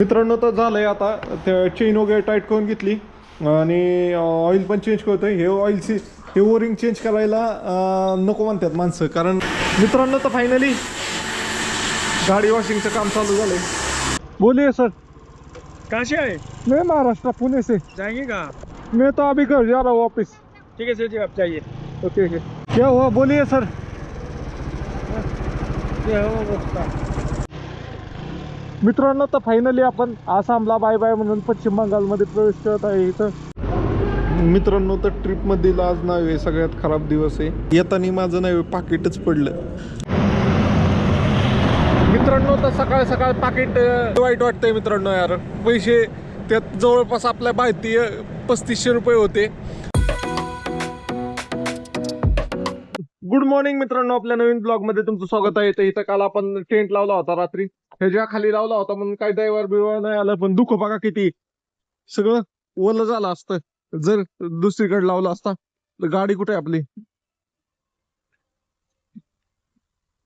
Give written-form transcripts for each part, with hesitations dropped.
मित्रांनो तर झालंय आता चेन वगैरे टाईट करून घेतली आणि ऑइल पण चेंज करतोय. हे ऑइलची हे ओरिंग चेंज करायला नको म्हणतात माणसं, कारण मित्रांनो तर फायनली गाडी वॉशिंगचं काम चालू झालंय. बोलिए सर. कहाँ से आए? मैं महाराष्ट्र पुणे से. जाएंगे कहाँ? मैं तो अभी घर जा रहा हूँ वापस. ठीक है सर जी, आप जाइए. Okay okay. क्या हुआ बोलिए सर. मित्रांनो तर फायनली आपण आसामला बाय बाय म्हणून पश्चिम बंगालमध्ये प्रवेश करत आहे. इथं मित्रांनो तर ट्रिपमधील आज नव्हे सगळ्यात खराब दिवस आहे. येताना माझं नव्हे पाकिटच पडलं. मित्रांनो तर सकाळ सकाळ पाकिट वाईट वाटतंय मित्रांनो. यार पैसे त्यात जवळपास आपल्या भारतीय 3500 रुपये होते. गुड मॉर्निंग मित्रांनो, आपल्या नवीन ब्लॉग मध्ये तुमचं स्वागत आहे. तर इथं काल आपण टेंट लावला होता रात्री, ह्याच्या खाली लावला होता म्हणून काही ड्रायव्हर बिवर नाही आलं. पण दुःख बघा किती, सगळं ओलं झालं असतं जर दुसरीकडे लावलं असता. तर गाडी कुठे आपली,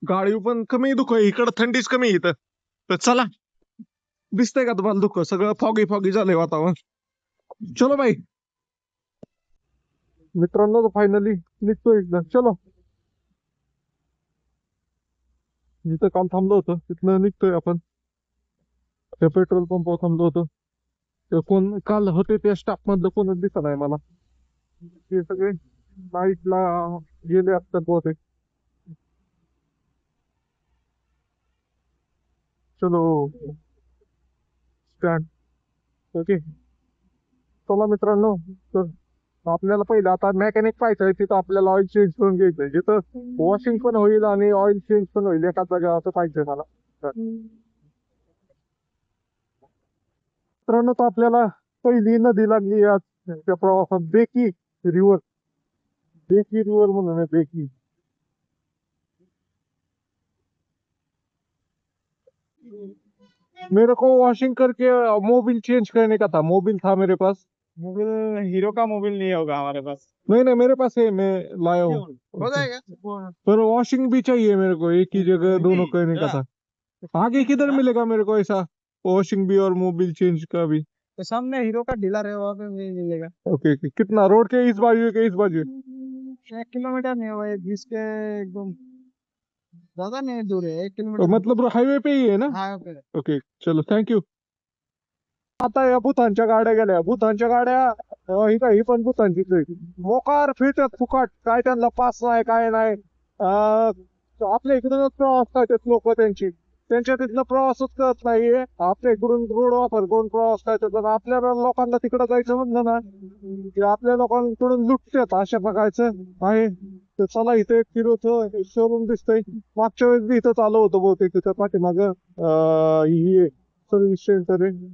गाडी पण कमी दुःख आहे. इकडं थंडीच कमी इथं. तर चला, दिसतंय का तुम्हाला दुःख, सगळं फॉगी फॉगी झालंय वातावरण. चलो बाई मित्रांनो, फायनली निघतोय एकदा. चलो, जिथं काल थांबलो होतं तिथनं निघतोय आपण. त्या पेट्रोल पंपावर थांबलो होतो. ते कोण काल होते त्या स्टाफ मधलं कोणच दिसत नाही मला. ते सगळे नाईटला गेले असतात बहुतेक. चलो स्टँड. ओके चला मित्रांनो, तर आपल्याला पहिलं आता मेकॅनिक पाहायचंय. तिथं आपल्याला ऑइल चेंज करून घ्यायचंय, जिथं वॉशिंग पण होईल आणि ऑइल चेंज पण होईल एका जागा, असं पाहिजे मला. मित्रांनो तर आपल्याला पहिली नदी लागली आज त्या प्रवासात, बेकी रिव्हर. बेकी रिव्हर म्हणून आहे, बेकी. मेरे को वॉशिंग करके मोबिल चेंज करने का था. मोबिल था मेरे पास. मोबिल हीरो का मोबिल नहीं होगा हमारे पास. नहीं नहीं मेरे पास है, मैं लाया हूँ. हो जाएगा. पर वॉशिंग भी चाहिए मेरे को, एक ही जगह दोनों करने का था. आगे किधर मिलेगा मेरे को ऐसा वॉशिंग भी और मोबिल चेंज का भी? तो सामने हीरो का डीलर है, वहाँ पे भी मिलेगा. Okay okay. कितना रोड के इस बाजू के इस बाजू? 1 किलोमीटर नहीं होगा, 20 के एकदम ज्यादा नहीं दूर है. 1 तो किलोमीटर मतलब हाईवे पे ही है ना? हाँ पे. ओके चलो थँक यू. आता या भूतानच्या गाड्या गेल्या. भूतानच्या गाड्या ही काय, ही पण भूतानचीच आहे. मोकार फिरतात फुकाट, काय त्यांना पास नाही काय नाही. आपल्या इकडूनच प्रवास करतात लोक, त्यांच्या तिथलं प्रवासच करत नाहीये. आपल्या इकडून रोड वापर करून प्रवास करतात. आपल्या लोकांना तिकडं जायचं म्हणलं ना की आपल्या लोकांकडून लुटतात. अशा प्रकारचं आहे. तर चला, इथे एक फिरवतो शोरूम दिसतंय. मागच्या वेळेस बी इथं चालू होतं बहुतेक, तिथं पाठीमाग ही सर्व्हिस सेंटर आहे.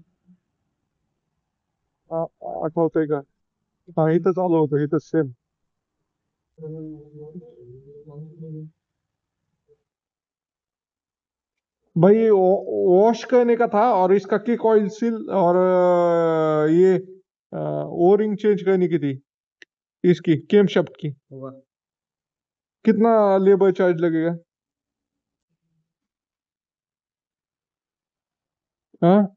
आठवतंय का? हा इथं चालू होतं, इथं सेम. भाई वॉश करने का था और इसका किक ऑयल सील और ये ओरिंग चेंज करने की थी, इसकी केमशाफ्ट की. होगा. कितना लेबर चार्ज लगेगा? हाँ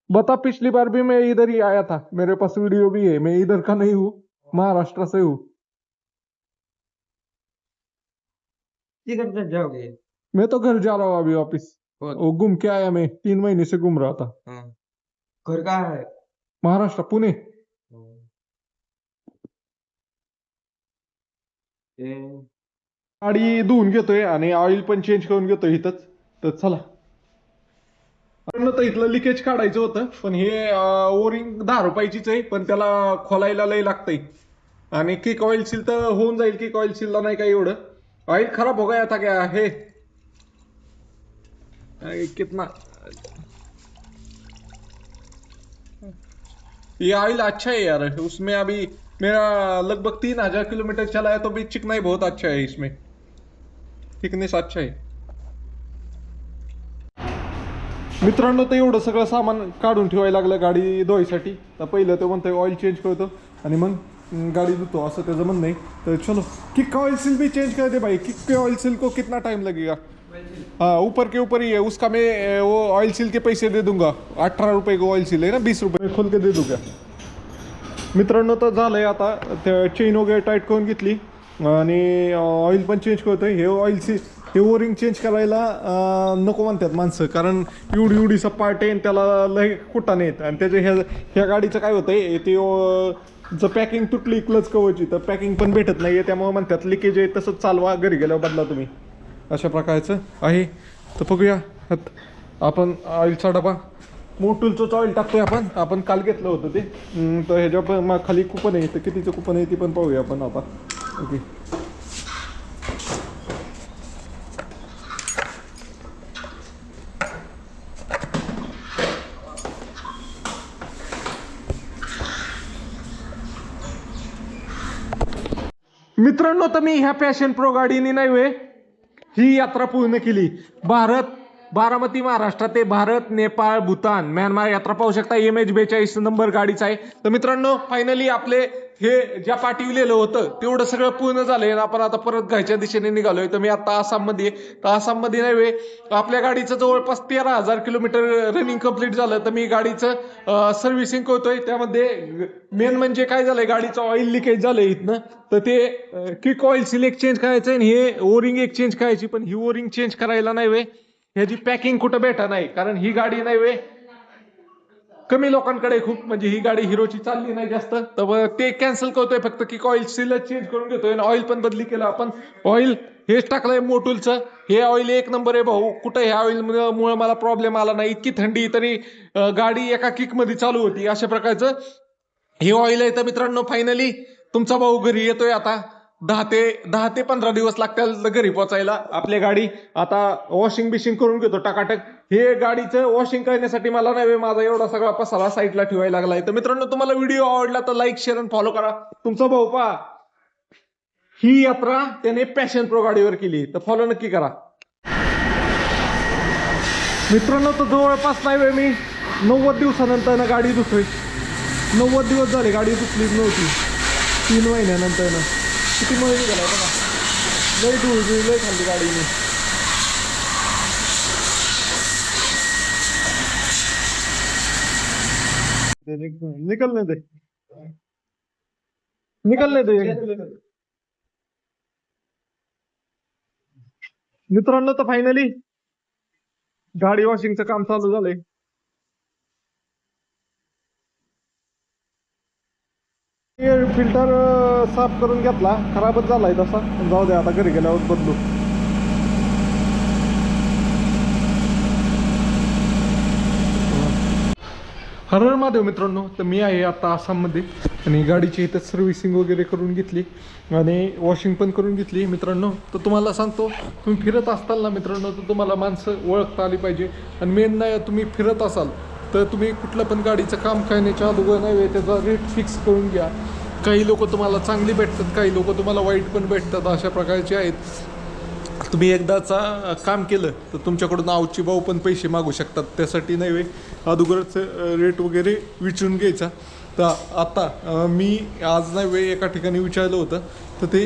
बता, पिछली बार भी मैं इधर ही आया था, मेरे पास वीडियो भी है. मैं इधर का नहीं हूँ, महाराष्ट्र से हूँ. किधर तक जाओगे? मैं तो घर जा रहा हूँ अभी वापिस. वो घूम के आया, मैं 3 महीने से घूम रहा था. घर कहाँ है? महाराष्ट्र पुणे. गाडी धुवून घेतोय आणि ऑइल पण चेंज करून घेतोय इथंच. तर चला, तर इथलं लिकेज काढायचं होतं. पण हे ओरिंग 10 रुपयाचीच आहे, पण त्याला खोलायला लय लागतंय. आणि किक ऑइल सील तर होऊन जाईल. किक ऑइल सीलला नाही काय एवढं. ऑइल खराब हो गया था क्या है कितना. ये ऑयल अच्छा है यार, उसमें अभी मेरा लगभग 3000 किलोमीटर चला है, तो भी चिकनाई बहुत अच्छा है इसमें, थिकनेस अच्छा है. मित्रांनो तर एवढं सगळं सामान काढून ठेवायला लागलं गाडी धुवायसाठी. तर पहिलं तो म्हणतोय ऑइल चेंज करतो आणि मग गाड़ी धुतो, असं त्याचं म्हणणं आहे. तर चलो, किक ऑयल सील भी चेंज कर दे भाई. किक के ऑयल सील को कितना टाइम लगेगा? हाँ ऊपर के ऊपर ही है उसका मैं वो ऑयल सील के पैसे दे दूंगा 18 रुपये को ऑयल सील है ना 20 रुपये खोल के दे दूंगा मित्रांनो तर झालंय आता चेन वगैरे टाईट करून घेतली आणि ऑइल पण चेंज करतोय हे ऑइल सी हे ओरिंग चेंज करायला नको म्हणतात माणसं कारण एवढी एवढीचा पार्ट आहे त्याला लय कुठा नाहीत आणि त्याच्या ह्या गाडीचं काय होतंय ते जर पॅकिंग तुटली क्लच कवरची तर पॅकिंग पण भेटत नाही आहे त्यामुळे म्हणतात लिकेज आहे तसंच चालवा घरी गेल्यावर बदला तुम्ही अशा प्रकारचं आहे तर बघूया आपण ऑइलचा डबा मोटूलचंच ऑइल टाकतोय आपण काल घेतलं होतं ते तर ह्याच्या पण खाली कुपन आहे तर कितीचं कुपन आहे ती पण पाहूया आपण आता ओके मित्रांनो तर मी ह्या पॅशन प्रो गाडीने नाही वे ही यात्रा पूर्ण केली बारामती महाराष्ट्र ते भारत नेपाळ भूतान म्यानमार यात्रा पाहू शकता MH42 नंबर गाडीचा आहे तर मित्रांनो फायनली आपले हे ज्या पाठवलेलं होतं तेवढं सगळं पूर्ण झालंय आपण आता परत घरच्या दिशेने निघालोय तर मी आता आसाममध्ये तर आसाममध्ये नाही वे आपल्या गाडीचं जवळपास 13,000 किलोमीटर रनिंग कंप्लीट झालं तर मी गाडीचं सर्व्हिसिंग करतोय त्यामध्ये मेन म्हणजे काय झालंय गाडीचं ऑइल लिकेज झालंय इथनं तर ते किक ऑइल सिलेक्ट चेंज करायचं आणि हे ओरिंग एक चेंज करायची पण ही ओरिंग चेंज करायला नाही वे ह्याची पॅकिंग कुठं भेटा नाही कारण ही गाडी नाही वे कमी लोकांकडे खूप म्हणजे ही गाडी हिरोची चालली नाही जास्त तर ते कॅन्सल करतोय फक्त की ऑइल सीलच चेंज करून घेतोय आणि ऑइल पण बदली केलं आपण ऑइल हेच टाकलंय मोटूलचं हे ऑइल एक नंबर आहे भाऊ कुठं ह्या ऑइल मुळे मला प्रॉब्लेम आला नाही इतकी थंडी तरी गाडी एका किक मध्ये चालू होती अशा प्रकारचं हे ऑइल आहे तर मित्रांनो फायनली तुमचा भाऊ घरी येतोय आता 10 ते 15 दिवस लागतील घरी पोहोचायला आपली गाडी आता वॉशिंग बिशिंग करून घेतो टाकाटक हे गाडीचं वॉशिंग करण्यासाठी मला नाही माझा एवढा सगळा पसारा साईडला ठेवायला लागलाय तर मित्रांनो तुम्हाला व्हिडिओ आवडला तर लाईक शेअर आणि फॉलो करा तुमचा भाऊ पहा ही यात्रा त्याने पॅशन प्रो गाडीवर केली तर फॉलो नक्की करा मित्रांनो तर जवळपास नाही वेळ मी 90 दिवसानंतर ना गाडी धुतोय 90 दिवस झाले गाडी धुतलीच नव्हती 3 महिन्यानंतर ना किती महिने निघाला बघा लय धूळ लय खाल्ली गाडीने निकलने दे मित्रांनो तर फायनली गाडी वॉशिंगचं काम चालू झालंय फिल्टर साफ करून घेतला खराबच झालाय तसा जाऊ दे आता घरी गेल्यावर बदलू हर हर महादेव मित्रांनो तर मी आहे आता आसाममध्ये आणि गाडीची इथं सर्व्हिसिंग वगैरे करून घेतली आणि वॉशिंग पण करून घेतली मित्रांनो तर तुम्हाला सांगतो तुम्ही फिरत असताल ना मित्रांनो तर तुम्हाला माणसं ओळखता आली पाहिजे आणि मेन नाही तुम्ही फिरत असाल तर तुम्ही कुठलं पण गाडीचं काम करण्याच्या अगोदर नाही त्याचा रेट फिक्स करून घ्या काही लोक तुम्हाला चांगली भेटतात काही लोक तुम्हाला वाईट पण भेटतात अशा प्रकारचे आहेत तुम्ही एकदाचा काम केलं तर तुमच्याकडून आवची भाऊ पण पैसे मागू शकतात त्यासाठी नाही अगोदरच रेट वगैरे विचारून घ्यायचा तर आता मी आज नाही वेळ एका ठिकाणी विचारलं होतं तर ते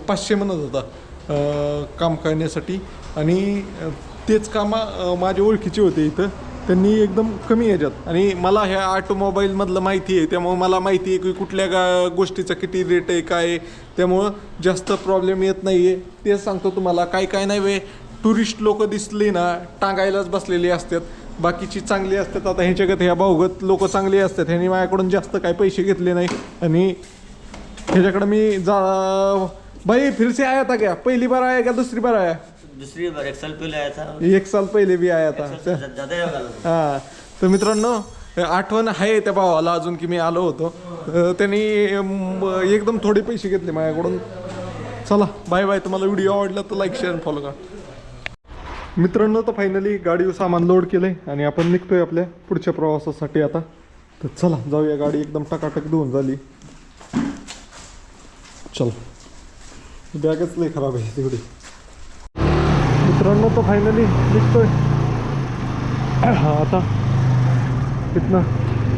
500 म्हणत होता काम करण्यासाठी आणि तेच कामा माझ्या ओळखीचे होते इथं त्यांनी एकदम कमी ह्याच्यात आणि मला ह्या ऑटोमोबाईलमधलं माहिती आहे त्यामुळं मला माहिती आहे की कुठल्या गोष्टीचा किती रेट आहे काय आहे त्यामुळं जास्त प्रॉब्लेम येत नाही आहे तेच सांगतो तुम्हाला काय नाही वे टुरिस्ट लोक दिसली ना टांगायलाच बसलेली असतात बाकीची चांगली असतात आता ह्याच्यागत ह्या भाऊगत लोक चांगली असतात ह्यांनी माझ्याकडून जास्त काय पैसे घेतले नाही आणि ह्याच्याकडं मी भाई फिर से आया था क्या पहली बार आया क्या दूसरी बार आया दूसरी बार 1 साल पहले आया था 1 साल पहले भी आया था ज्यादा होगा हां तर मित्रांनो आठवण आहे त्या भावाला अजून की मी आलो होतो त्यांनी एकदम थोडे पैसे घेतले माझ्याकडून चला बाय बाय तुम्हाला व्हिडिओ आवडला तर लाईक शेअर फॉलो करा मित्रांनो तर फायनली गाडीवर सामान लोड केलंय आणि आपण निघतोय आपल्या पुढच्या प्रवासासाठी आता तर चला जाऊया गाडी एकदम टकाटक धुवून झाली चल बॅगच लई खराब आहे तेवढी मित्रांनो तर फायनली निघतोय आता इथनं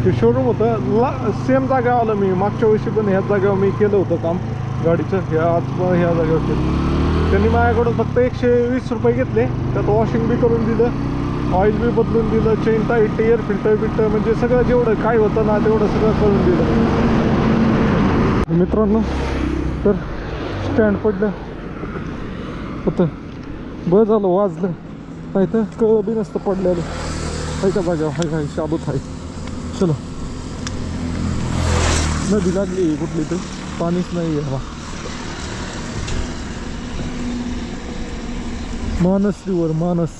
ते शोरूम होतं सेम जागा आलं मी मागच्या वर्षी पण ह्याच जागेवर मी केलं होतं काम गाडीचं ह्या जागेवर केलं त्यांनी माझ्याकडून फक्त 120 रुपये घेतले. त्यात वॉशिंग बी करून दिलं, ऑइल बी बदलून दिलं, चेन टाईट, एअर फिल्टर म्हणजे सगळं जेवढं काय होतं ना तेवढं सगळं करून दिलं. मित्रांनो तर स्टँड पडलं होतं, बरं झालं वाजलं, नाही तर कळ बी नसतं पडलेलं. हाय का जागा, हाय शाबूत आहे. चलो, नदी लागली कुठली तर, पाणीच नाही आहे. मानस रिवर, मानस.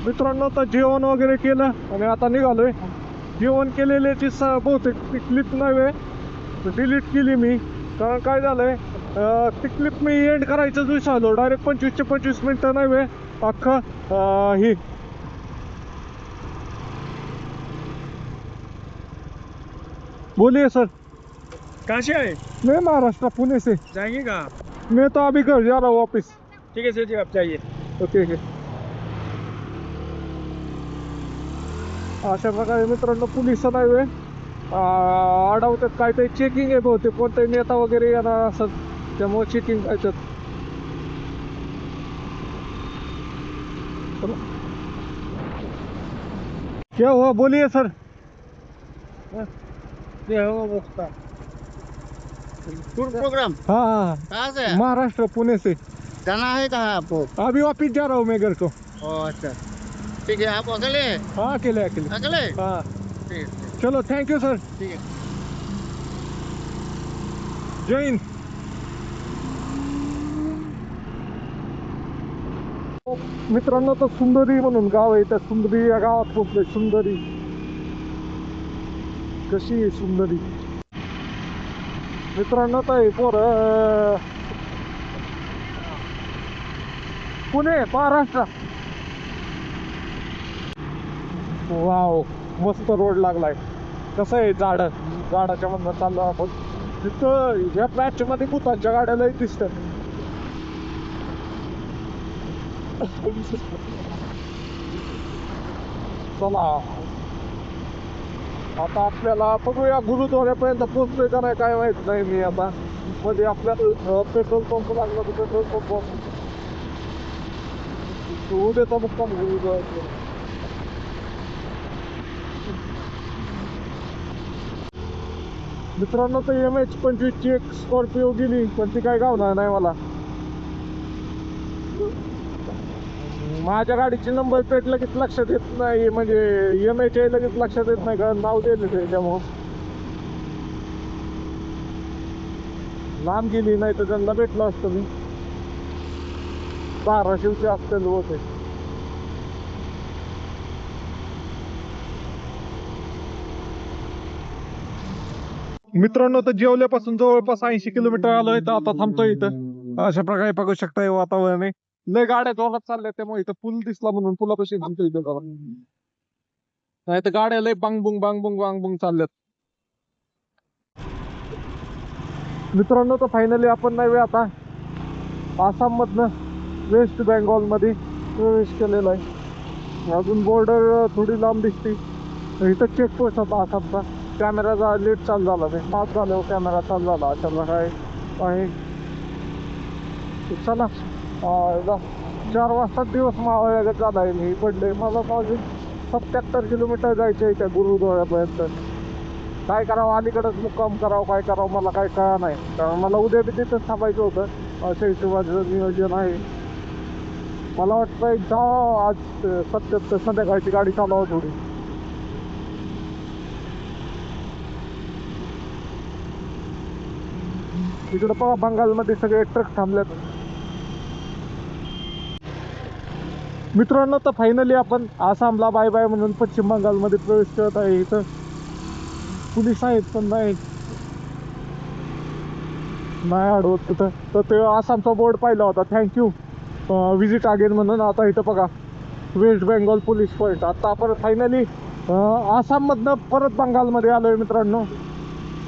मित्रांनो आता जेवण वगैरे केलं आणि आता निघालोय. जेवण केलेल्याची बहुतेक ती क्लिप नव्हे, डिलीट केली मी. कारण काय झालंय, ती क्लिप मी एंड करायचं विसरलो. डायरेक्ट 25 ते 25 मिनटं नव्हे अख्खं ही बोलिए सर. कहाँ से आए? मैं महाराष्ट्र पुणे से. जाएंगे कहाँ? मैं तो अभी घर जा रहा हूँ वापस. ठीक है सर जी, आप जाइए. Okay okay. अशा प्रकारे मित्रांनो पोलिस नाही अडवतात, काहीतरी चेकिंग आहे बहुतेक, कोणताही नेता वगैरे येणार असत त्यामुळे चेकिंग करायचं. क्या हुआ बोलिए सर. टूर प्रोग्राम हाँ हाँ कहाँ से है? महाराष्ट्र पुणे से. जाना है कहाँ आपको? अभी वापिस जा रहा हूँ मैं घर को. ओह अच्छा, ठीक है. आप अकेले हैं? हाँ अकेले अकेले. अकेले? हाँ ठीक है चलो थँक्यू सर. ठीक है. जय हिंद. मित्रांनो तर सुंदरी म्हणून गाव आहे, त्या सुंदरी या गावात पोहोचलोय. सुंदरी कशी आहे सुंदरी मित्रांनो. तर पोर पुणे महाराष्ट्र. वाव मस्त रोड लागलाय. कसं आहे झाडाच्या मधनं चाललो आपण. तिथं ह्या पॅच मध्ये भूतांच्या गाड्यालाही दिसतात. चला आता आपल्याला बघूया गुरुद्वाऱ्यापर्यंत पोहोचतोय का नाही काय माहित नाही. मी आता मध्ये आपल्याला पेट्रोल पंप लागला तर पेट्रोल पंप उद्याचा मुक्काम गुरुद्वाऱ्यात. मित्रांनो तर MH25 ची एक स्कॉर्पिओ गेली पण ती काय गावणार नाही मला. माझ्या गाडीची नंबर प्लेट लगेच लक्षात येत नाही, म्हणजे MH लगेच लक्षात येत नाही कारण नाव दिलेलं आहे त्यामुळं. लांब गेली नाही तर त्यांना भेटलं असतं मी. धाराशिवचे असतील होते. मित्रांनो तर जेवल्यापासून जवळपास 80 किलोमीटर आलोय. तर आता थांबतोय इथं. अशा प्रकारे बघू शकता वातावरण आहे. लय गाड्या जोरात चालल्या त्यामुळे इथं पूल दिसला म्हणून पुलापाशी थांबतो इथं जरा. नाही तर गाड्या लय बांगबुंग बांगबुंग बांगबुंग चालल्यात. मित्रांनो तर फायनली आपण नाही आता आसाम मधनं वेस्ट बेंगॉल मध्ये प्रवेश केलेला आहे. अजून बॉर्डर थोडी लांब दिसते. इथं चेकपोस्ट होता आसामचा. कॅमेराचा लेट चालू झाला नाही, पास झाल्यावर कॅमेरा चालू झाला. अशा प्रकारे आहे. चला 4 वाजता दिवस मावळ्यागत झाला आहे. मी पडले मला अजून 77 किलोमीटर जायचं आहे त्या गुरुद्वाऱ्यापर्यंत. काय करावं, अलीकडेच मुक्काम करावं काय करावं मला काय कळा नाही. कारण मला उद्या बी तिथंच थांबायचं होतं. अशा हिशोबाचं नियोजन आहे. मला वाटतं एकदा आज सत्यात संध्याकाळची गाडी चालवा थोडी. इकडं पहा बंगालमध्ये सगळे ट्रक थांबलेत. मित्रांनो तर फायनली आपण आसामला बाय बाय म्हणून पश्चिम बंगालमध्ये प्रवेश करत आहे. इथं पोलीस आहेत पण नाही अडवत कुठं. तर ते आसामचा बोर्ड पाहिला होता, थँक्यू विजिट अगेन म्हणून. आता इथं बघा वेस्ट बेंगॉल पोलीस पॉईंट. आता आपण फायनली आसाममधनं परत बंगालमध्ये आलोय मित्रांनो.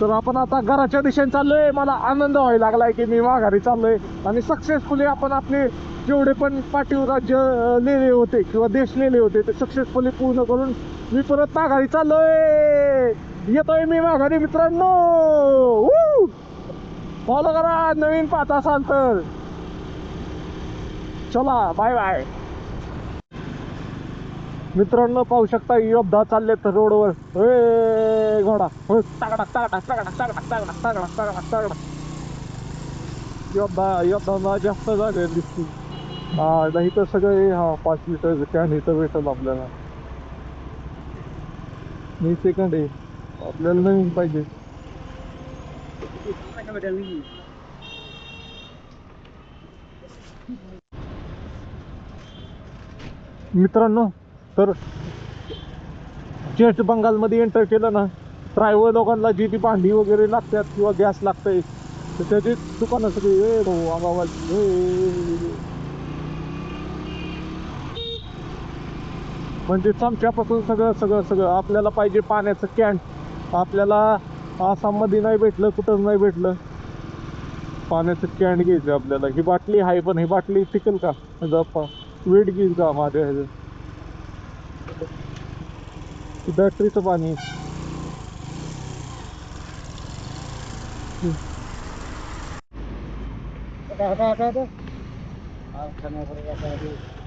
तर आपण आता घराच्या दिशेने चाललोय. मला आनंद व्हायला लागलाय की मी माघारी चाललोय आणि सक्सेसफुली आपण आपले जेवढे पण पाठीव राज्य नेले होते किंवा देश नेले होते ते सक्सेसफुली पूर्ण करून मी परत माघारी चाललोय. येतोय मी माघारी मित्रांनो. फॉलो करा नवीन पाहत असाल तर. चला बाय बाय. मित्रांनो पाहू शकता योद्धा चाललेत रोडवर. ए घोडा तागडा तागडा तागडा तागडा तागडा तागडा तागडा तागडा. योद्धा जास्त जागे दिसतील. नाही तर सगळे 5 लिटर कॅन इथं भेटेल आपल्याला. मी सेकंड आहे, आपल्याला नवीन पाहिजे. मित्रांनो तर वेस्ट बंगालमध्ये एंटर केलं ना, ट्रायव्हर लोकांना जी ती भांडी वगैरे लागतात किंवा गॅस लागतंय तर त्याची दुकानं सगळी म्हणजे चमच्यापासून सगळं सगळं सगळं. आपल्याला पाहिजे पाण्याचं कॅन, आपल्याला आसाममध्ये नाही भेटलं, कुठंच नाही भेटलं, पाण्याचं कॅन घ्यायचं आपल्याला. ही बाटली आहे पण ही बाटली टिकेल का, वेट घेईल का माझ्या ह्याचं. बॅटरीचं पाणी.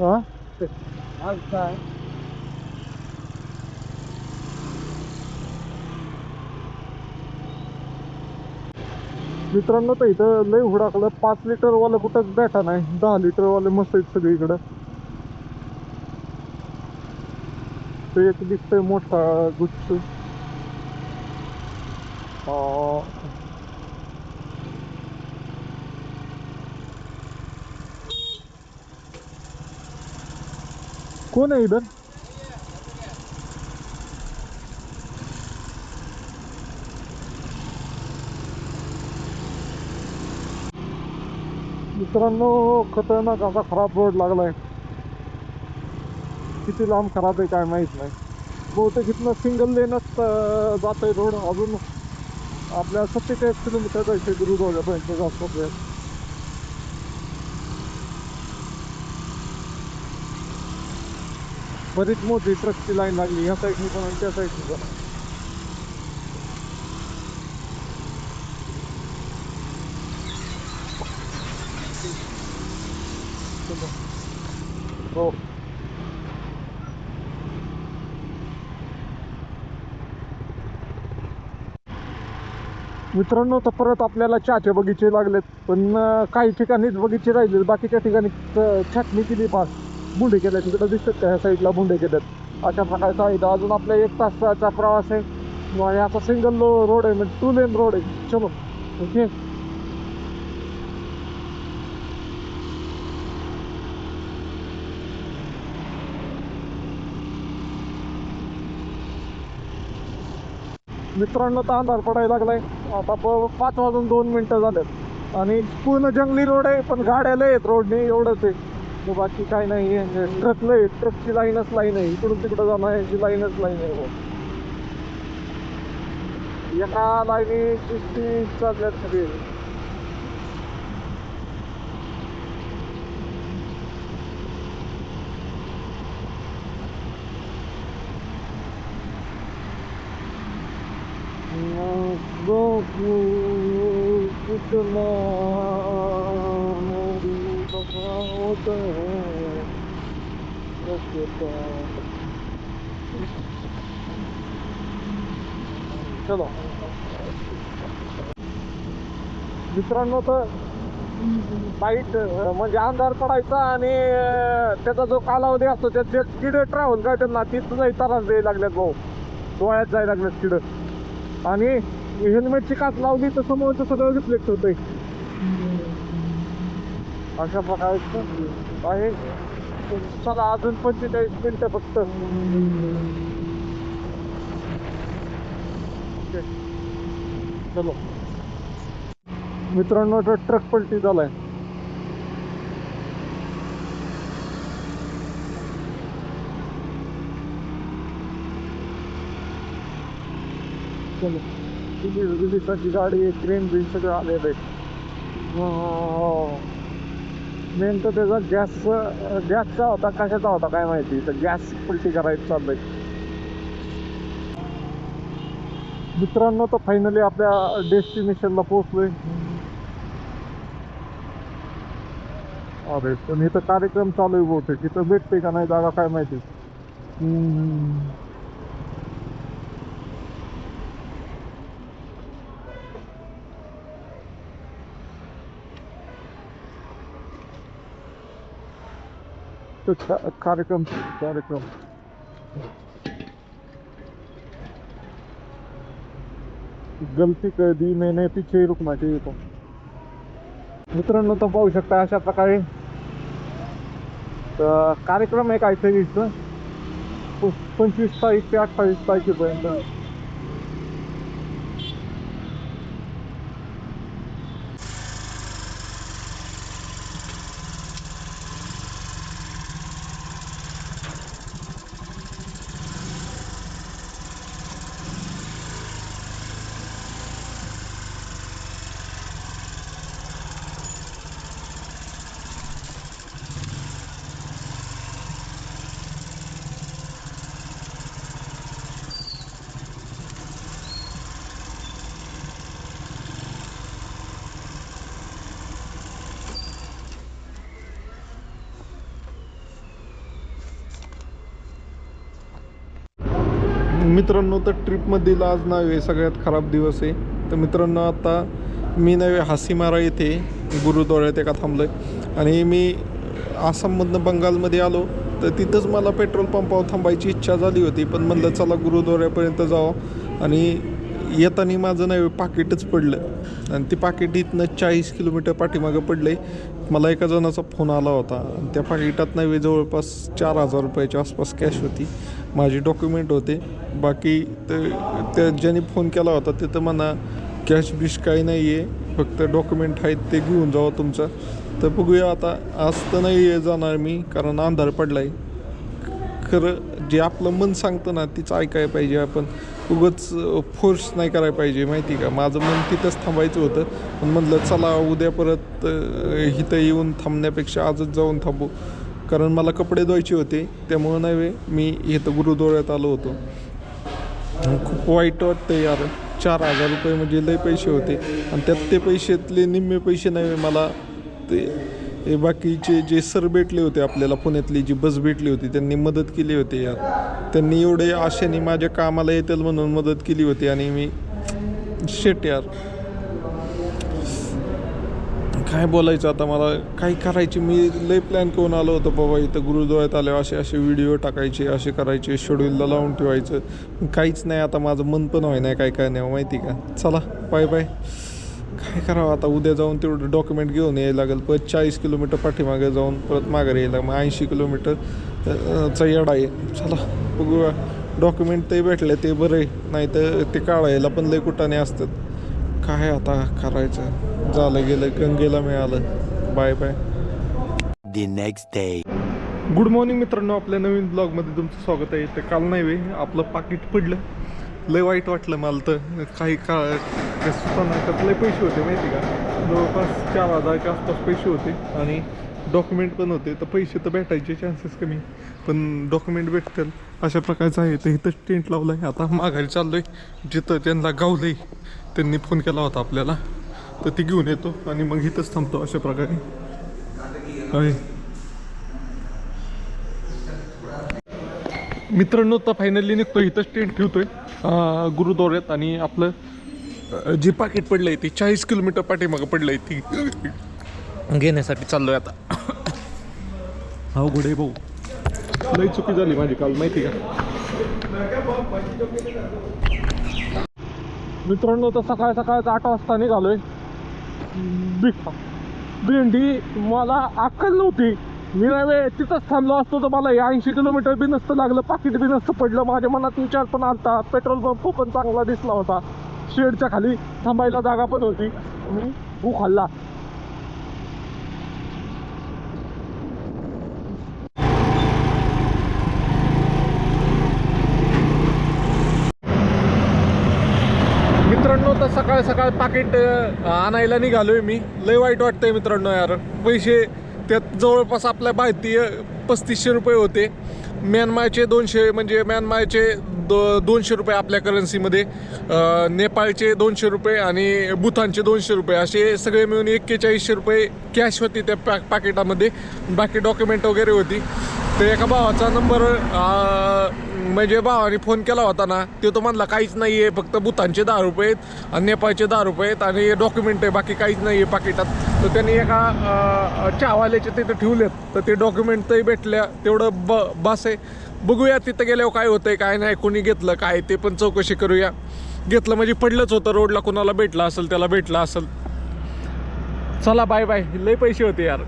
हा मित्रांनो तर इथं लय हुडाकलं, 5 लिटरवालं कुठंच भेटा नाही. 10 लिटरवाले मस्त आहेत सगळीकडं. ते एक दिसतंय मोठा गुच्छ. कोण आहे इधर? मित्रांनो खतरनाक असा खराब रोड लागलाय. किती लांब खराब आहे काय माहित नाही. बहुतेक इथनं सिंगल लेनच जातोय रोड. अजून आपल्या 47 किलोमीटर जायचे गुरुद्वारापर्यंत जातो. बरीच मोठी ट्रकची लाईन लागली ह्या साईडनी पण आणि त्या साईडनी पण. हो मित्रांनो तर परत आपल्याला चहाचे बगीचे लागलेत. पण काही ठिकाणीच बगीचे राहिले, बाकीच्या ठिकाणी छाटणी केली. पास बुंडे केल्या तिकडे दिसतात का ह्या साईडला बुंडे केल्यात. अशा प्रकारचा आहे. अजून आपल्या 1 तासाचा प्रवास आहे आणि आता सिंगल रोड आहे, म्हणजे 2 लेन रोड आहे. चलो ओके. मित्रांनो तर अंधार पडायला लागलाय. आता 5 वाजून 2 मिनिटं झालेत आणि पूर्ण जंगली रोड आहे. पण गाड्या लय आहेत रोडने, एवढंच आहे. बाकी काय नाही. ट्रक लय, ट्रकची लाईनच लाईन आहे. इकडून तिकडं जाण्याची लाईनच लाईन आहे. एका लाईनी चालल्यात सगळे. चलो मित्रांनो तर लाईट म्हणजे अंधार पडायचा आणि त्याचा जो कालावधी असतो त्यात किड ट्रॅव्हल करतात ना, तिथं जाई त्रास द्यायला लागल्यात भाऊ. डोळ्यात जायला लागल्यात किड. आणि हेल्मेटची काच लावली तर समोरचं सगळं रिफ्लेक्ट होतंय. अशा प्रकारचं आहे. चला अजून 45 मिनिटं फक्त. चलो मित्रांनो तर ट्रक पलटी झालाय. चलो दिल्लीसाठी गाडी, क्रेन बिन सगळं आलेलं आहे. मेन तर त्याचा गॅसचा होता, कशाचा होता काय माहिती. तर गॅस पलटी करायचं चाललंय. मित्रांनो तर फायनली आपल्या डेस्टिनेशनला पोहोचलोय. अरे पण इथं कार्यक्रम चालू आहे बहुतेक, इथं भेटते का नाही जागा काय माहिती. तो कार्यक्रम गलती कर दी मैंने, पीछे ही रुकना चाहिए तो. मित्रांनो तर पाहू शकता अशा प्रकारे कार्यक्रम आहे काहीतरी इथं 25 तारीख ते 28 तारखेपर्यंत. मित्रांनो तर ट्रिपमधील आज नव्हे सगळ्यात खराब दिवस आहे. तर मित्रांनो आता मी नव्हे हासीमारा येथे गुरुद्वाऱ्यात एका थांबलो आहे आणि मी आसाममधनं बंगालमध्ये आलो. तर तिथंच मला पेट्रोल पंपावर थांबायची इच्छा झाली होती, पण म्हणलं चला गुरुद्वाऱ्यापर्यंत जावं. आणि येताना माझं नव्हे पाकिटच पडलं आणि ते पाकिट इथनं 40 किलोमीटर पाठीमागं पडलं आहे. मला एका जणाचा फोन आला होता आणि त्या पाकिटात नव्हे जवळपास 4,000 रुपयाच्या आसपास कॅश होती. माझे डॉक्युमेंट होते. बाकी त्या ज्यांनी फोन केला होता ते तर म्हणा कॅश बिश काही नाही आहे, फक्त डॉक्युमेंट आहेत ते घेऊन जावं तुमचं. तर बघूया आता, आज तर नाही जाणार मी कारण अंधार पडला आहे. खरं जे आपलं मन सांगतं ना तीच ऐकायला पाहिजे. आपण उगाच फोर्स नाही करायला पाहिजे माहिती का. माझं मन तिथंच थांबायचं होतं, पण म्हणलं चला उद्या परत इथं येऊन थांबण्यापेक्षा आजच जाऊन थांबू. कारण मला कपडे धुवायचे होते, त्यामुळं नाही मी इथं गुरुद्वाऱ्यात आलो होतो. खूप वाईट वाटतं यार, 4,000 रुपये म्हणजे लय पैसे होते आणि त्यात ते पैशातले निम्मे पैसे नाही मला ते बाकीचे जे सर भेटले होते आपल्याला, पुण्यातली जी बस भेटली होती त्यांनी मदत केली होती यार. त्यांनी एवढे आशेने माझ्या कामाला येतील म्हणून मदत केली होती आणि मी शेट यार काय बोलायचं आता. मला काय करायची, मी लय प्लॅन करून आलो होतो बाबा इथं गुरुद्वाऱ्यात आल्यावर असे व्हिडिओ टाकायचे, असे करायचे, शेड्यूलला लावून ठेवायचं. काहीच नाही आता, माझं मन पण व्हाय नाही काय नाही माहिती का. चला बाय बाय. काय करावं आता, उद्या जाऊन तेवढं डॉक्युमेंट घेऊन यायला लागेल. परत 40 किलोमीटर पाठीमागे जाऊन परत माघारी यायला, मग 80 किलोमीटरचा येडा आहे. चला बघूया, डॉक्युमेंट ते भेटले ते बरं आहे, नाही तर ते काढायला पण लय कुठाने असतात. काय आता करायचं, झालं गेलं, गंगेला मिळालं. Bye bye. The next day. Good morning मित्रांनो, आपल्या नवीन ब्लॉगमध्ये तुमचं स्वागत आहे. तर काल नाही वे आपलं पाकिट पडलं, लय वाईट वाटलं मला. तर काही त्यात लय पैसे होते माहिती का, जवळपास 4,000च्या आसपास पैसे होते आणि डॉक्युमेंट पण होते. तर पैसे तर भेटायचे चान्सेस कमी, पण डॉक्युमेंट भेटतील अशा प्रकारचं आहे. तर इथंच टेंट लावलं आहे. आता माघारी चाललो आहे, जिथं त्यांना गावलं आहे त्यांनी फोन केला होता आपल्याला, तर ती घेऊन येतो आणि मग इथंच थांबतो अशा प्रकारे आहे. मित्रांनो तर फायनली निघतो, इथंच टेंट ठेवतोय गुरुद्वाऱ्यात. आणि आपलं जे पाकिट पडलं आहे ते 40 किलोमीटर पाठीमागं पडलं आहे, ती घेण्यासाठी चाललो आहे आता. हो गुडे भाऊ, लई चुकी झाली माझी काल माहिती का. मित्रांनो तर सकाळ 8 वाजता निघालोय. भेंडी मला अक्कल नव्हती, मी नाही तिथंच थांबलो असतो तर मला 80 किलोमीटर बी नसतं लागलं, पाकिट बी नसतं पडलं. माझ्या मनात विचार पण आलता, पेट्रोल पंप पण चांगला दिसला होता, शेडच्या खाली थांबायला जागा पण होती. मी भूक खाल्ला. मित्रांनो तर सकाळ पाकिट आणायला निघालोय मी. लय वाईट वाटतंय मित्रांनो यार. पैसे त्यात जवळपास आपल्या भारतीय 3500 रुपये होते. म्यानमारचे 200, म्हणजे म्यानमारचे 200 रुपये आपल्या करन्सीमध्ये, नेपाळचे 200 रुपये आणि भूतानचे 200 रुपये, असे सगळे मिळून 4100 रुपये कॅश होती त्या पाकिटामध्ये. बाकी डॉक्युमेंट वगैरे होती. तर एका भावाचा नंबर म्हणजे भावाने फोन केला होता ना, तो म्हणला काहीच नाही आहे, फक्त भूतानचे 10 रुपये आहेत आणि नेपाळचे 10 रुपये आहेत आणि डॉक्युमेंट आहे, बाकी काहीच नाही आहे पाकिटात. तर त्यांनी एका चहावाल्याचे तिथे ठेवलेत, तर ते डॉक्युमेंट तरी भेटल्या, तेवढं बस आहे. बघूया तिथं गेल्यावर काय होतंय काय नाही, कोणी घेतलं काय ते पण चौकशी करूया. घेतलं म्हणजे पडलंच होतं रोडला, कोणाला भेटलं असेल त्याला भेटलं असेल. चला बाय बाय. लय पैसे होते यार.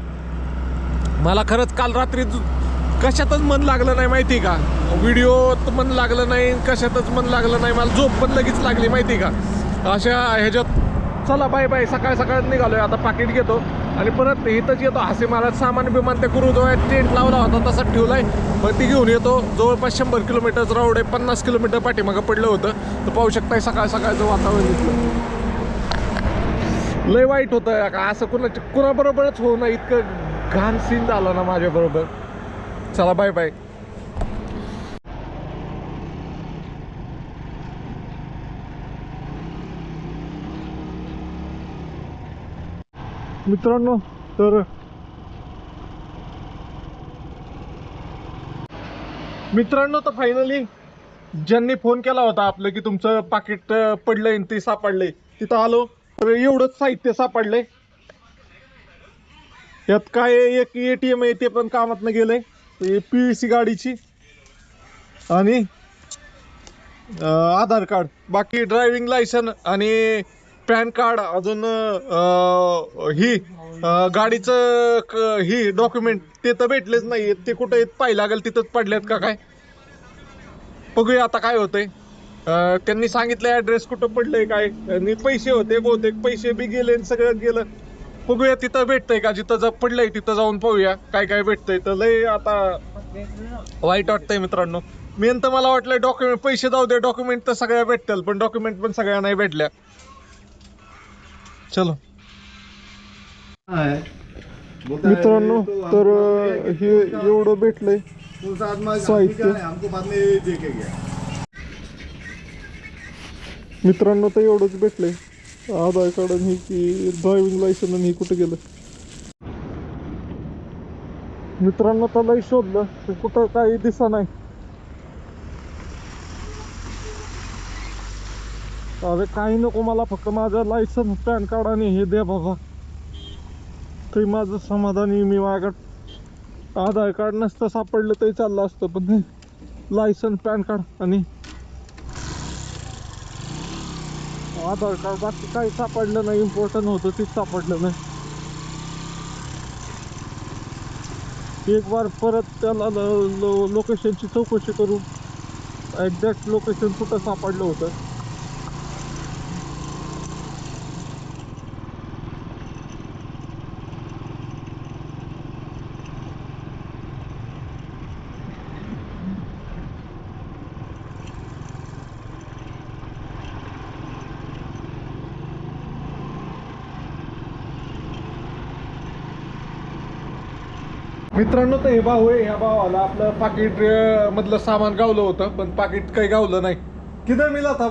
मला खरंच काल रात्री कशातच मन लागलं नाही माहिती का, व्हिडिओत मन लागलं नाही, कशातच मन लागलं नाही, मला झोप पण लगेच लागली माहिती का अशा ह्याच्यात. चला बाय बाय. सकाळ सकाळ निघालोय आता, पाकिट घेतो आणि परत इथंच येतो. हासे महाराज सामान बिमान त्या गुरुद्वारात टेंट लावला होता तसाच ठेवलाय, मग ती घेऊन येतो. जवळपास 100 किलोमीटरचं राऊंड आहे, 50 किलोमीटर पाठीमागं पडलं होतं. तर पाहू शकताय सकाळ सकाळचं वातावरण इथलं. लय वाईट होतं का असं, कुणाबरोबरच होऊ नये इतकं घाण सीन झालं ना माझ्याबरोबर. चला बाय बाय. मित्रांनो तर फायनली ज्यांनी फोन केला होता आपलं की तुमचं पाकिट पडलंय ते सापडलंय, तिथं आलो तर एवढंच साहित्य सापडलंय. यात काय एक ATM आहे ते पण कामात न गेलंय, PVC गाडीची, आणि आधार कार्ड, बाकी ड्रायव्हिंग लायसन आणि पॅन कार्ड, अजून ही गाडीचं ही डॉक्युमेंट ते तर भेटलेच नाही. ते कुठे पाहायला लागेल, तिथंच पडल्यात का काय. बघूया आता काय होतंय. त्यांनी सांगितलं ऍड्रेस कुठं पडलंय काय, आणि पैसे होते बहुतेक, पैसे बी गेले आणि सगळं गेलं. बघूया तिथं भेटतंय का, जिथं पडलंय तिथं जाऊन पाहूया काय काय भेटतंय. तर लय आता वाईट वाटतंय मित्रांनो. मेन तर मला वाटलं डॉक्युमेंट, पैसे जाऊ दे, डॉक्युमेंट तर सगळ्या भेटतील, पण डॉक्युमेंट पण सगळ्या नाही भेटल्या. चलो मित्रांनो तर हे एवढं भेटलंय साहित्य. मित्रांनो तर एवढंच भेटलंय, आधार कार्ड आणि की ड्रायव्हिंग लायसन, आणि कुठं गेलं. मित्रांनो तर लय शोधलं, कुठं काही दिसा नाही. अरे काही नको मला, फक्त माझं लायसन, पॅन कार्ड आणि हे द्या बाबा, ते माझं समाधानी. मी माझ्याकडं आधार कार्ड नसतं सापडलं तरी चाललं असतं, पण लायसन, पॅन कार्ड आणि आधार कार्ड, बाकी काही सापडलं नाही. इम्पॉर्टंट होतं तेच सापडलं नाही. एक बार परत त्याला लोकेशनची चौकशी करून एक्झॅक्ट लोकेशन कुठं सापडलं होतं. मित्रांनो तर हे भाऊ आहे, ह्या भावाला आपलं पाकिट मधलं सामान गावलं होतं, पण पाकिट काही गावलं नाही. किधर मिला था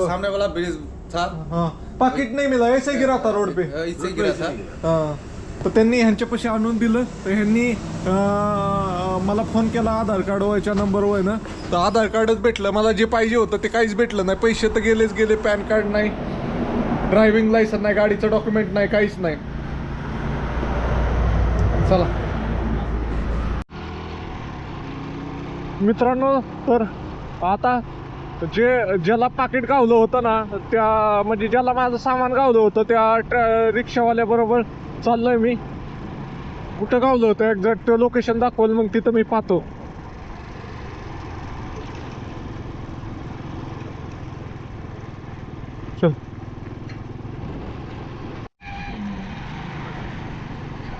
सामने वाला ब्रिज था, हाँ पाकिट नहीं मिला, ऐसे गिरा था रोड पे. इससे गिरा था. हाँ तर त्यांनी ह्यांच्यापाशी आणून दिलं. तर ह्यांनी मला फोन केला आधार कार्ड व्हायच्या नंबरवर ना, तर आधार कार्डच भेटलं मला. जे पाहिजे होतं ते काहीच भेटलं नाही. पैसे तर गेलेच गेले, पॅन कार्ड नाही, ड्रायव्हिंग लायसन नाही, गाडीचं डॉक्युमेंट नाही, काहीच नाही. चला मित्रांनो तर आता ज्याला पाकिट गावलं होतं ना, त्या म्हणजे ज्याला माझं सामान गावलं होतं त्या रिक्षावाल्या बरोबर चाललोय मी. कुठं गावलं होतं एक्झॅक्ट लोकेशन दाखवलं, मग तिथं मी पाहतो. चल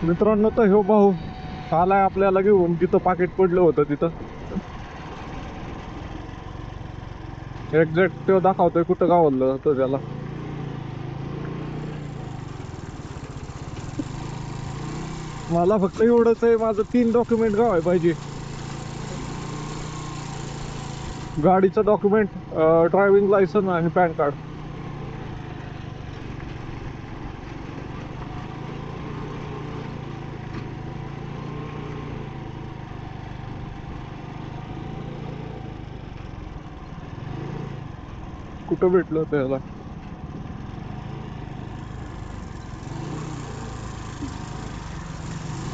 मित्रांनो तर ह्यो भाऊ आलाय आपल्याला घेऊन जिथं पाकिट पडलं होतं तिथं. एक्झॅक्ट तो दाखवतोय कुठं गावलं होतं त्याला. मला फक्त एवढंच आहे, माझं 3 डॉक्युमेंट गावाय पाहिजे. गाडीचं डॉक्युमेंट, ड्रायव्हिंग लायसन आणि पॅन कार्ड. कुठं भेटलं त्याला?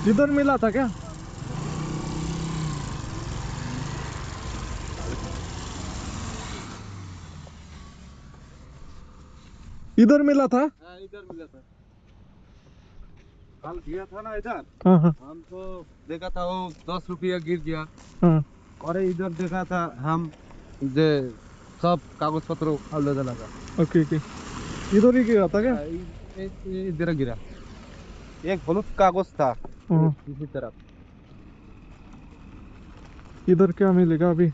इधर मिला था क्या? इधर मिला था? हाँ, इधर मिला था। कल गया था ना इधर, हाँ हाँ हमको देखा था वो 10 रुपया गिर गया, हाँ. और इधर देखा था हम जे सब कागज पत्र अलग अलग ओके ओके. इधर ही गिरा था क्या? इधर गिरा, एक ब्लू कागज था हाँ. इसी तरफ। इधर क्या मिलेगा अभी?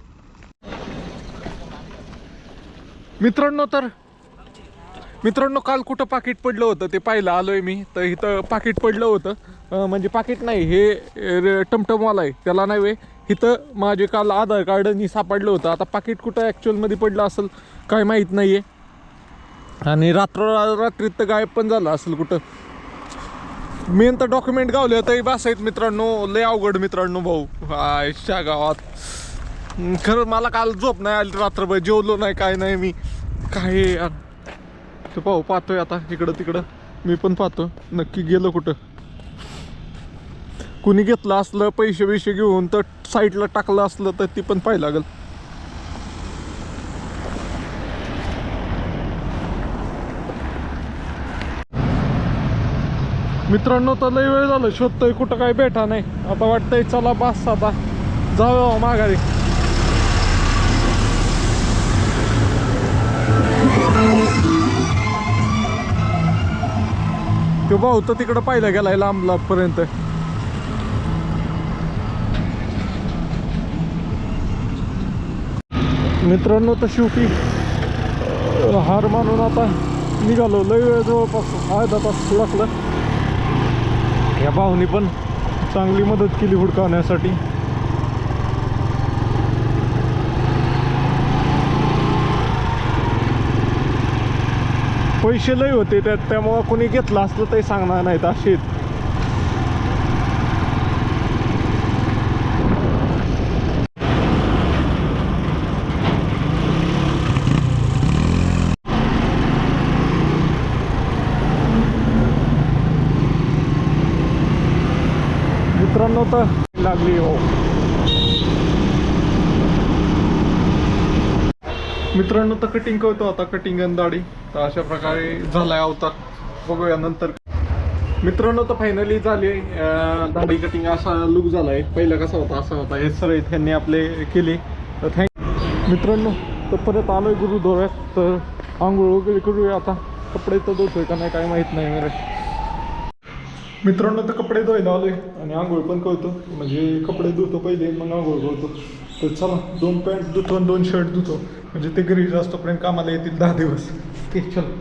मित्रांनो काल कुठं पाकिट पडलं होतं ते पाहिलं आलोय मी. तर इथं पाकिट पडलं होतं, म्हणजे पाकिट नाही, हे टमटमवाला आहे त्याला नाही वे. इथं माझे काल आधार कार्डनी सापडलं होतं. आता पाकिट कुठं ॲक्च्युअलमध्ये पडलं असेल काय माहीत नाही आहे. आणि रात्रीत तर गायब पण झालं असेल कुठं. मेन तर डॉक्युमेंट गावले तरी बस आहेत मित्रांनो. लय अवघड मित्रांनो भाऊ आयच्या गावात. खरं मला काल झोप नाही आली रात्रभर, जेवलो नाही काय नाही मी. काय यार तर पाहू पाहतोय आता इकडं तिकडं. मी पण पाहतो नक्की गेलं कुठं. कुणी घेतलं असलं पैसे बिशे घेऊन तर साईडला टाकलं असलं तर ती पण पाहायला लागेल. मित्रांनो तर लय वेळ झालं शोधतोय कुठं काय भेटा नाही. आता वाटतंय चला बस आता जाऊया माघारी. तो भाऊ तर तिकडं पाहिला गेलाय लांब लांबपर्यंत. मित्रांनो तर शेवटी हार मानून आता निघालो. लय वेळ जवळपास अर्धा तास सुडकलं. या भाऊनी पण चांगली मदत केली हुडकवण्यासाठी. पैसे लय होते त्यात, त्यामुळं कोणी घेतलं असलं तरी सांगणार नाहीत असे. मित्रांनो तर लागली हो. मित्रांनो तर कटिंग करतो आता, कटिंग आणि दाढी. तर अशा प्रकारे झालाय अवतार. बघूया नंतर. मित्रांनो तर फायनली झाली दाढी कटिंग. असा लुक झालाय. पहिला कसा होता असा होता. हे सर त्यांनी आपले केले तर थँक. मित्रांनो तर परत आलोय गुरुद्वारात. तर आंघोळ वगैरे करूया आता. कपडे तर धुतोय का नाही काय माहीत नाही मेरे. मित्रांनो तर कपडे धुवायला आलोय आणि आंघोळ पण करतो. म्हणजे कपडे धुतो पहिले मग आंघोळ करतो. तर चला 2 पॅन्ट धुतो आणि 2 शर्ट धुतो. म्हणजे ते घरी जास्तपर्यंत कामाला येतील 10 दिवस. ते चल.